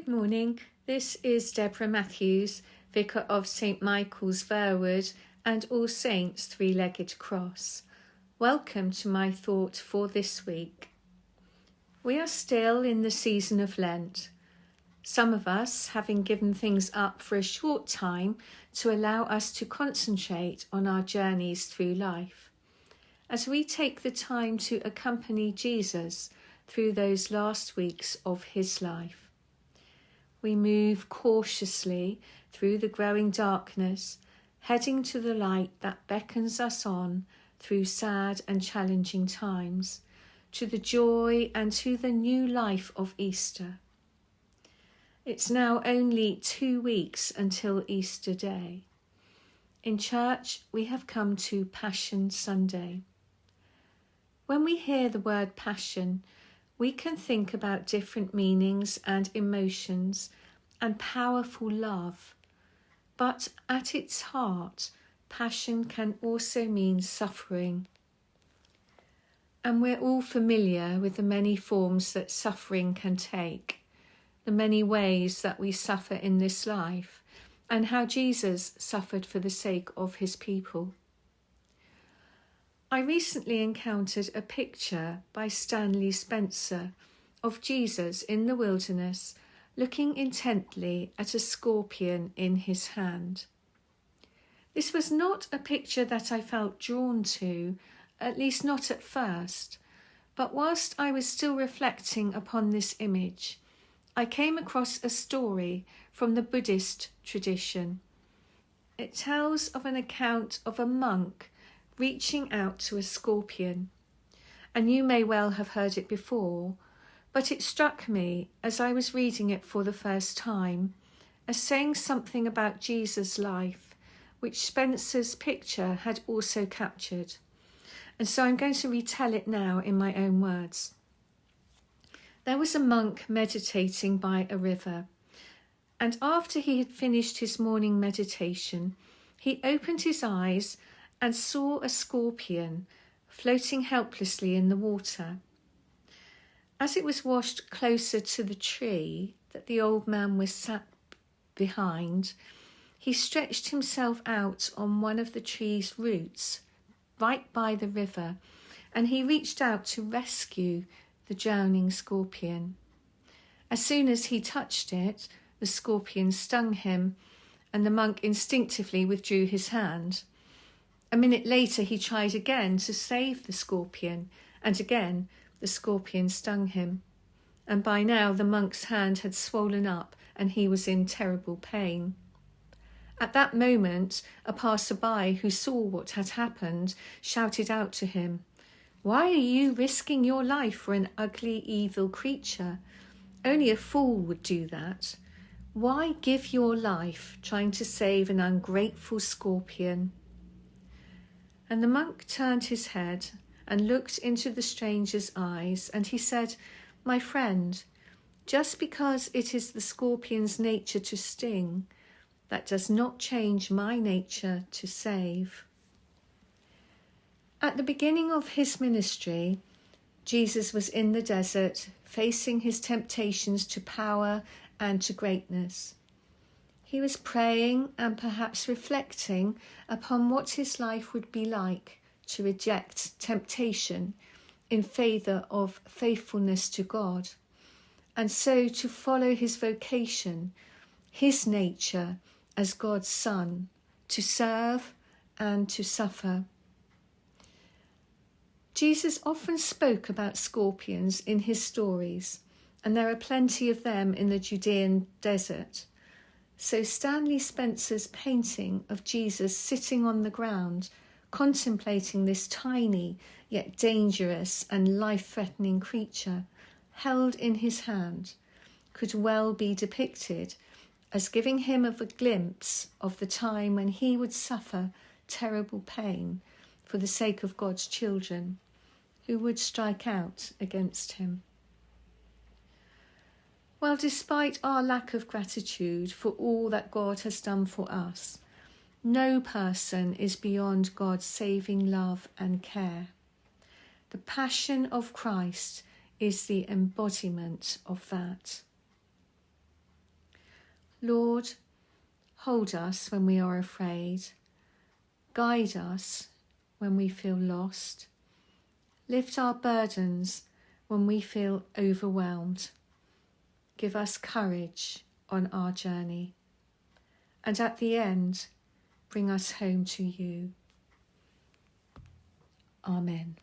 Good morning, this is Deborah Matthews, Vicar of St Michael's, Verwood and All Saints Three-Legged Cross. Welcome to my thought for this week. We are still in the season of Lent, some of us having given things up for a short time to allow us to concentrate on our journeys through life, as we take the time to accompany Jesus through those last weeks of his life. We move cautiously through the growing darkness, heading to the light that beckons us on through sad and challenging times, to the joy and to the new life of Easter. It's now only 2 weeks until Easter Day. In church, we have come to Passion Sunday. When we hear the word passion, we can think about different meanings and emotions and powerful love. But at its heart, passion can also mean suffering. And we're all familiar with the many forms that suffering can take, the many ways that we suffer in this life, and how Jesus suffered for the sake of his people. I recently encountered a picture by Stanley Spencer of Jesus in the wilderness looking intently at a scorpion in his hand. This was not a picture that I felt drawn to, at least not at first, but whilst I was still reflecting upon this image, I came across a story from the Buddhist tradition. It tells of an account of a monk reaching out to a scorpion, and you may well have heard it before, but it struck me as I was reading it for the first time as saying something about Jesus' life, which Spencer's picture had also captured, and so I'm going to retell it now in my own words. There was a monk meditating by a river, and after he had finished his morning meditation, he opened his eyes and saw a scorpion floating helplessly in the water. As it was washed closer to the tree that the old man was sat behind, he stretched himself out on one of the tree's roots right by the river, and he reached out to rescue the drowning scorpion. As soon as he touched it, the scorpion stung him, and the monk instinctively withdrew his hand. A minute later, he tried again to save the scorpion, and again the scorpion stung him. And by now the monk's hand had swollen up, and he was in terrible pain. At that moment, a passer-by who saw what had happened shouted out to him, "Why are you risking your life for an ugly, evil creature? Only a fool would do that. Why give your life trying to save an ungrateful scorpion?" And the monk turned his head and looked into the stranger's eyes, and he said, "My friend, just because it is the scorpion's nature to sting, that does not change my nature to save." At the beginning of his ministry, Jesus was in the desert, facing his temptations to power and to greatness. He was praying and perhaps reflecting upon what his life would be like to reject temptation in favour of faithfulness to God, and so to follow his vocation, his nature as God's Son, to serve and to suffer. Jesus often spoke about scorpions in his stories, and there are plenty of them in the Judean desert. So Stanley Spencer's painting of Jesus sitting on the ground, contemplating this tiny yet dangerous and life-threatening creature held in his hand, could well be depicted as giving him a glimpse of the time when he would suffer terrible pain for the sake of God's children, who would strike out against him. Well, despite our lack of gratitude for all that God has done for us, no person is beyond God's saving love and care. The passion of Christ is the embodiment of that. Lord, hold us when we are afraid. Guide us when we feel lost. Lift our burdens when we feel overwhelmed. Give us courage on our journey. And at the end, bring us home to you. Amen.